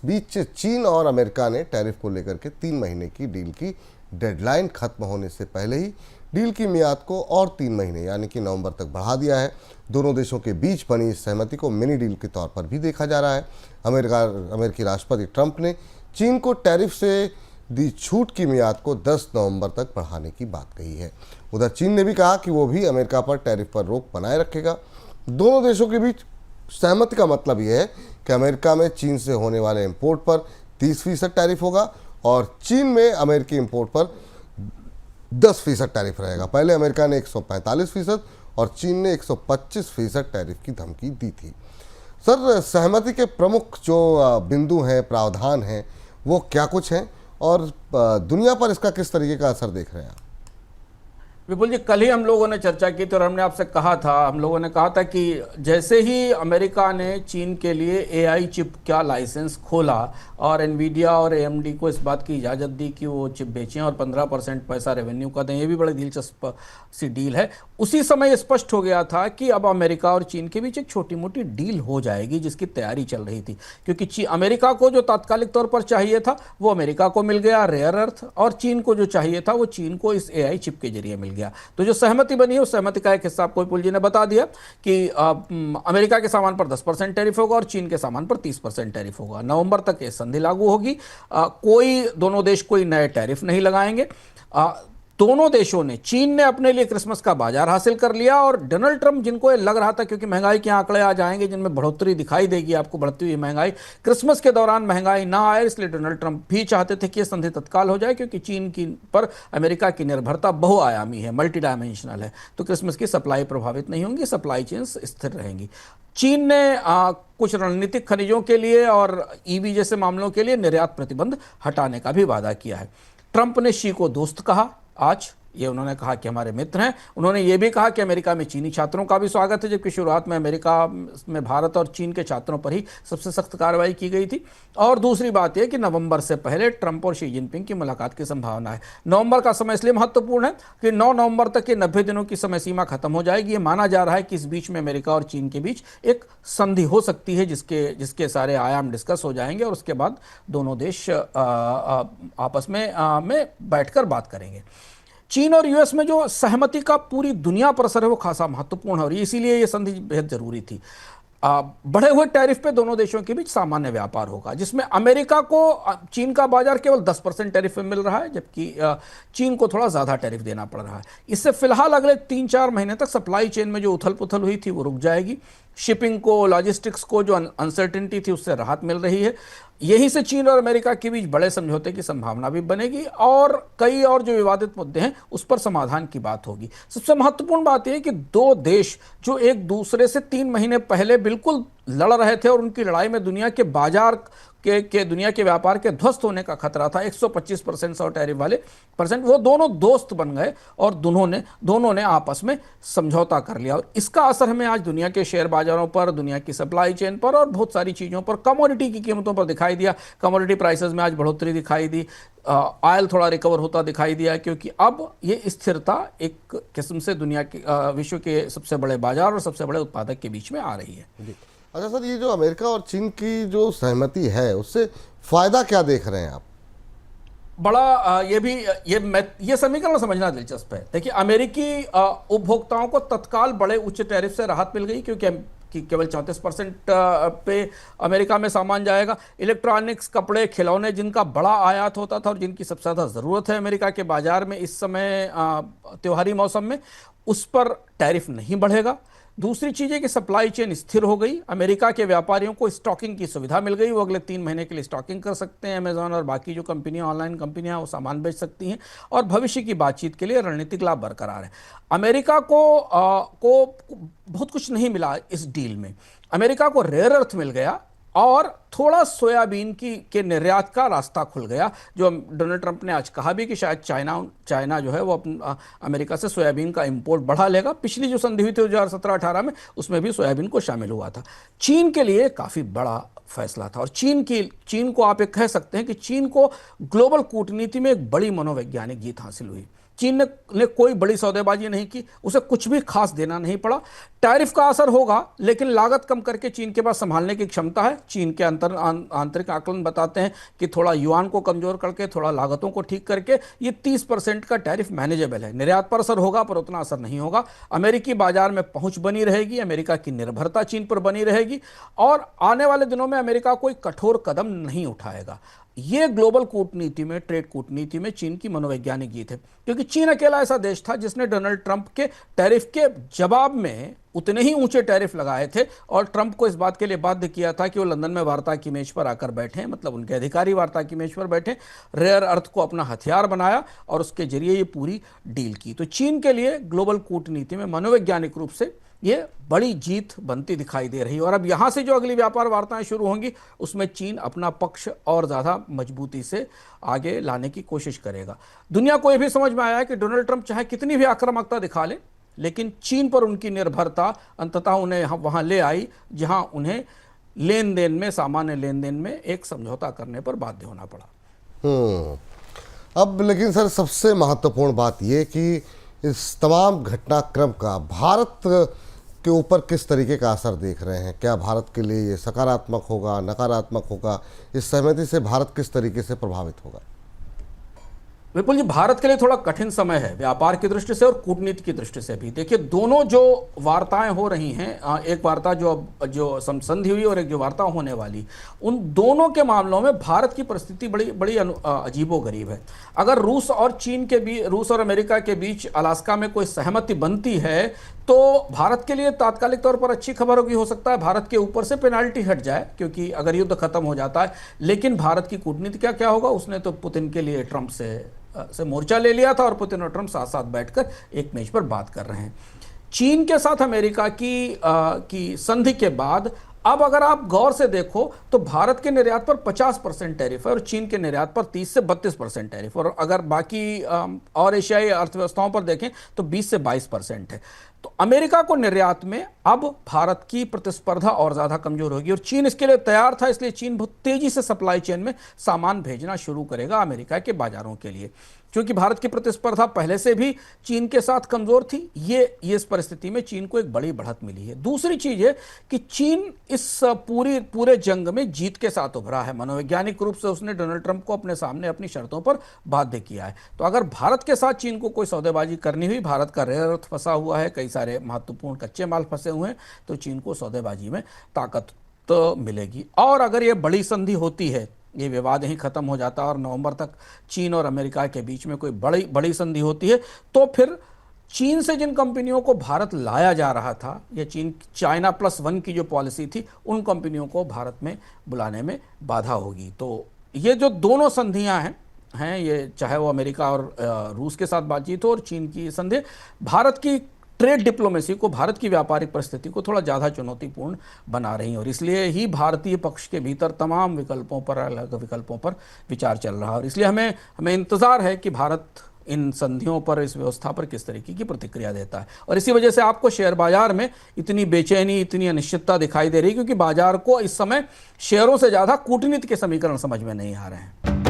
बीच चीन और अमेरिका ने टैरिफ को लेकर के 3 महीने की डील की डेडलाइन खत्म होने से पहले ही डील की मियाद को और 3 महीने यानी कि नवंबर तक बढ़ा दिया है। दोनों देशों के बीच बनी इस सहमति को मिनी डील के तौर पर भी देखा जा रहा है। अमेरिकी राष्ट्रपति ट्रंप ने चीन को टैरिफ से दी छूट की मियाद को 10 नवंबर तक बढ़ाने की बात कही है। उधर चीन ने भी कहा कि वो भी अमेरिका पर टैरिफ पर रोक बनाए रखेगा। दोनों देशों के बीच सहमति का मतलब यह है कि अमेरिका में चीन से होने वाले इंपोर्ट पर 30% टैरिफ होगा और चीन में अमेरिकी इंपोर्ट पर 10% टैरिफ रहेगा। पहले अमेरिका ने 145% और चीन ने 125% टैरिफ की धमकी दी थी। सर, सहमति के प्रमुख जो बिंदु हैं, प्रावधान हैं, वो क्या कुछ हैं और दुनिया पर इसका किस तरीके का असर देख रहे हैं आप? विपुल जी, कल ही हम लोगों ने चर्चा की थी और हमने आपसे कहा था, हम लोगों ने कहा था कि जैसे ही अमेरिका ने चीन के लिए एआई चिप का लाइसेंस खोला और एनवीडिया और एएमडी को इस बात की इजाज़त दी कि वो चिप बेचें और 15% पैसा रेवेन्यू का दें, ये भी बड़ी दिलचस्प सी डील है। उसी समय स्पष्ट हो गया था कि अब अमेरिका और चीन के बीच एक छोटी मोटी डील हो जाएगी जिसकी तैयारी चल रही थी, क्योंकि अमेरिका को जो तात्कालिक तौर पर चाहिए था वो अमेरिका को मिल गया, रेयर अर्थ, और चीन को जो चाहिए था वो चीन को इस एआई चिप के जरिए मिल गया। तो जो सहमति बनी है उस सहमति का एक हिस्सा आपको विपुल जी ने बता दिया कि अमेरिका के सामान पर 10% टैरिफ होगा और चीन के सामान पर 30% टैरिफ होगा। नवंबर तक ये संधि लागू होगी। दोनों देश कोई नए टैरिफ नहीं लगाएंगे। दोनों देशों ने, चीन ने अपने लिए क्रिसमस का बाजार हासिल कर लिया और डोनाल्ड ट्रंप, जिनको ये लग रहा था क्योंकि महंगाई के आंकड़े आ जाएंगे जिनमें बढ़ोतरी दिखाई देगी आपको, बढ़ती हुई महंगाई, क्रिसमस के दौरान महंगाई ना आए, इसलिए डोनाल्ड ट्रंप भी चाहते थे कि यह संधि तत्काल हो जाए, क्योंकि चीन की पर अमेरिका की निर्भरता बहुआयामी है, मल्टी डायमेंशनल है, तो क्रिसमस की सप्लाई प्रभावित नहीं होंगी, सप्लाई चेन्स स्थिर रहेंगी। चीन ने कुछ रणनीतिक खनिजों के लिए और ईवी जैसे मामलों के लिए निर्यात प्रतिबंध हटाने का भी वादा किया है। ट्रंप ने शी को दोस्त कहा। आज ये उन्होंने कहा कि हमारे मित्र हैं। उन्होंने ये भी कहा कि अमेरिका में चीनी छात्रों का भी स्वागत है, जबकि शुरुआत में अमेरिका में भारत और चीन के छात्रों पर ही सबसे सख्त कार्रवाई की गई थी। और दूसरी बात यह कि नवंबर से पहले ट्रंप और शी जिनपिंग की मुलाकात की संभावना है। नवंबर का समय इसलिए महत्वपूर्ण है कि 9 नवंबर तक के 90 दिनों की समय सीमा खत्म हो जाएगी। ये माना जा रहा है कि इस बीच में अमेरिका और चीन के बीच एक संधि हो सकती है जिसके सारे आयाम डिस्कस हो जाएंगे और उसके बाद दोनों देश आपस में बैठकर बात करेंगे। चीन और यूएस में जो सहमति का पूरी दुनिया पर असर है वो खासा महत्वपूर्ण है और इसीलिए ये संधि बेहद जरूरी थी। बढ़े हुए टैरिफ पे दोनों देशों के बीच सामान्य व्यापार होगा, जिसमें अमेरिका को चीन का बाजार केवल 10% टैरिफ में मिल रहा है, जबकि चीन को थोड़ा ज़्यादा टैरिफ देना पड़ रहा है। इससे फिलहाल अगले 3-4 महीने तक सप्लाई चेन में जो उथल पुथल हुई थी वो रुक जाएगी। शिपिंग को, लॉजिस्टिक्स को जो अनसर्टेनिटी थी उससे राहत मिल रही है। यहीं से चीन और अमेरिका के बीच बड़े समझौते की संभावना भी बनेगी और कई और जो विवादित मुद्दे हैं उस पर समाधान की बात होगी। सबसे महत्वपूर्ण बात यह है कि दो देश जो एक दूसरे से 3 महीने पहले बिल्कुल लड़ रहे थे और उनकी लड़ाई में दुनिया के बाजार दुनिया के व्यापार के ध्वस्त होने का खतरा था, 125% और टैरिफ वाले परसेंट, वो दोनों दोस्त बन गए और दोनों ने आपस में समझौता कर लिया। और इसका असर हमें आज दुनिया के शेयर बाजारों पर, दुनिया की सप्लाई चेन पर और बहुत सारी चीज़ों पर, कमोडिटी की कीमतों पर दिखाई दिया। कमोडिटी प्राइसेस में आज बढ़ोतरी दिखाई दी। ऑयल थोड़ा रिकवर होता दिखाई दिया, क्योंकि अब ये स्थिरता एक किस्म से दुनिया के विश्व के सबसे बड़े बाजार और सबसे बड़े उत्पादक के बीच में आ रही है। अच्छा सर, ये जो अमेरिका और चीन की जो सहमति है उससे फायदा क्या देख रहे हैं आप? बड़ा ये समीकरण समझना दिलचस्प है। देखिए, अमेरिकी उपभोक्ताओं को तत्काल बड़े उच्च टैरिफ से राहत मिल गई, क्योंकि केवल 34% पे अमेरिका में सामान जाएगा। इलेक्ट्रॉनिक्स, कपड़े, खिलौने जिनका बड़ा आयात होता था और जिनकी सबसे ज़्यादा ज़रूरत है अमेरिका के बाजार में इस समय त्योहारी मौसम में, उस पर टैरिफ नहीं बढ़ेगा। दूसरी चीज़ है कि सप्लाई चेन स्थिर हो गई। अमेरिका के व्यापारियों को स्टॉकिंग की सुविधा मिल गई, वो अगले 3 महीने के लिए स्टॉकिंग कर सकते हैं। अमेजॉन और बाकी जो कंपनियां, ऑनलाइन कंपनियां, वो सामान बेच सकती हैं और भविष्य की बातचीत के लिए रणनीतिक लाभ बरकरार है। अमेरिका को बहुत कुछ नहीं मिला इस डील में। अमेरिका को रेयर अर्थ मिल गया और थोड़ा सोयाबीन के निर्यात का रास्ता खुल गया, जो डोनाल्ड ट्रंप ने आज कहा भी कि शायद चाइना जो है वो अमेरिका से सोयाबीन का इंपोर्ट बढ़ा लेगा। पिछली जो संधि हुई थी 2017-18 में, उसमें भी सोयाबीन को शामिल हुआ था। चीन के लिए काफ़ी बड़ा फैसला था और चीन को आप एक कह सकते हैं कि चीन को ग्लोबल कूटनीति में एक बड़ी मनोवैज्ञानिक जीत हासिल हुई। चीन ने कोई बड़ी सौदेबाजी नहीं की, उसे कुछ भी खास देना नहीं पड़ा। टैरिफ का असर होगा, लेकिन लागत कम करके चीन के पास संभालने की क्षमता है। चीन के आंतरिक आकलन बताते हैं कि थोड़ा युआन को कमजोर करके, थोड़ा लागतों को ठीक करके ये 30% का टैरिफ मैनेजेबल है। निर्यात पर असर होगा, पर उतना असर नहीं होगा। अमेरिकी बाजार में पहुंच बनी रहेगी, अमेरिका की निर्भरता चीन पर बनी रहेगी, और आने वाले दिनों में अमेरिका कोई कठोर कदम नहीं उठाएगा। ये ग्लोबल कूटनीति में, ट्रेड कूटनीति में चीन की मनोवैज्ञानिक जीत है, क्योंकि चीन अकेला ऐसा देश था जिसने डोनाल्ड ट्रंप के टैरिफ के जवाब में उतने ही ऊंचे टैरिफ लगाए थे और ट्रंप को इस बात के लिए बाध्य किया था कि वो लंदन में वार्ता की मेज पर आकर बैठे, मतलब उनके अधिकारी वार्ता की मेज पर बैठे। रेयर अर्थ को अपना हथियार बनाया और उसके जरिए ये पूरी डील की। तो चीन के लिए ग्लोबल कूटनीति में मनोवैज्ञानिक रूप से ये बड़ी जीत बनती दिखाई दे रही है। और अब यहां से जो अगली व्यापार वार्ताएं शुरू होंगी, उसमें चीन अपना पक्ष और ज्यादा मजबूती से आगे लाने की कोशिश करेगा। दुनिया को यह भी समझ में आया है कि डोनाल्ड ट्रंप चाहे कितनी भी आक्रामकता दिखा ले, लेकिन चीन पर उनकी निर्भरता अंततः उन्हें वहां ले आई जहां उन्हें लेन देन में, सामान्य लेन देन में एक समझौता करने पर बाध्य होना पड़ा। अब लेकिन सर, सबसे महत्वपूर्ण बात यह कि इस तमाम घटनाक्रम का भारत के ऊपर किस तरीके का असर देख रहे हैं? क्या भारत के लिए ये सकारात्मक होगा, नकारात्मक होगा? इस सहमति से भारत किस तरीके से प्रभावित होगा? विपुल जी, भारत के लिए थोड़ा कठिन समय है, व्यापार की दृष्टि से और कूटनीति की दृष्टि से भी। देखिए, दोनों जो वार्ताएं हो रही हैं, एक वार्ता जो संधि हुई और एक जो वार्ता होने वाली, उन दोनों के मामलों में भारत की परिस्थिति बड़ी अजीबोगरीब है। अगर रूस और अमेरिका के बीच अलास्का में कोई सहमति बनती है, तो भारत के लिए तात्कालिक तौर पर अच्छी खबर होगी। हो सकता है भारत के ऊपर से पेनाल्टी हट जाए, क्योंकि अगर युद्ध खत्म हो जाता है। लेकिन भारत की कूटनीति क्या होगा? उसने तो पुतिन के लिए ट्रंप से मोर्चा ले लिया था और पुतिन और ट्रंप साथ साथ बैठकर एक मेज पर बात कर रहे हैं। चीन के साथ अमेरिका की संधि के बाद अब अगर आप गौर से देखो तो भारत के निर्यात पर 50% टैरिफ है और चीन के निर्यात पर 30 से 32% टैरिफ, और अगर बाकी और एशियाई अर्थव्यवस्थाओं पर देखें तो 20 से 22% है। तो अमेरिका को निर्यात में अब भारत की प्रतिस्पर्धा और ज्यादा कमजोर होगी, और चीन इसके लिए तैयार था। इसलिए चीन बहुत तेजी से सप्लाई चेन में सामान भेजना शुरू करेगा अमेरिका के बाजारों के लिए, क्योंकि भारत की प्रतिस्पर्धा पहले से भी चीन के साथ कमजोर थी। ये इस परिस्थिति में चीन को एक बड़ी बढ़त मिली है। दूसरी चीज है कि चीन इस पूरे जंग में जीत के साथ उभरा है। मनोवैज्ञानिक रूप से उसने डोनाल्ड ट्रंप को अपने सामने अपनी शर्तों पर बाध्य किया है। तो अगर भारत के साथ चीन को कोई सौदेबाजी करनी हुई, भारत का रेयर अर्थ फंसा हुआ है, कई सारे महत्वपूर्ण कच्चे माल फंसे हुए हैं, तो चीन को सौदेबाजी में ताकत तो मिलेगी। और अगर ये बड़ी संधि होती है, ये विवाद यहीं खत्म हो जाता है और नवंबर तक चीन और अमेरिका के बीच में कोई बड़ी संधि होती है, तो फिर चीन से जिन कंपनियों को भारत लाया जा रहा था, या चाइना +1 की जो पॉलिसी थी, उन कंपनियों को भारत में बुलाने में बाधा होगी। तो ये जो दोनों संधियां हैं, ये चाहे वो अमेरिका और रूस के साथ बातचीत हो और चीन की संधि, भारत की ट्रेड डिप्लोमेसी को, भारत की व्यापारिक परिस्थिति को थोड़ा ज़्यादा चुनौतीपूर्ण बना रही है। और इसलिए ही भारतीय पक्ष के भीतर तमाम विकल्पों पर, अलग विकल्पों पर विचार चल रहा है। और इसलिए हमें इंतज़ार है कि भारत इन संधियों पर, इस व्यवस्था पर किस तरीके की प्रतिक्रिया देता है। और इसी वजह से आपको शेयर बाजार में इतनी बेचैनी, इतनी अनिश्चितता दिखाई दे रही है, क्योंकि बाजार को इस समय शेयरों से ज़्यादा कूटनीति के समीकरण समझ में नहीं आ रहे हैं।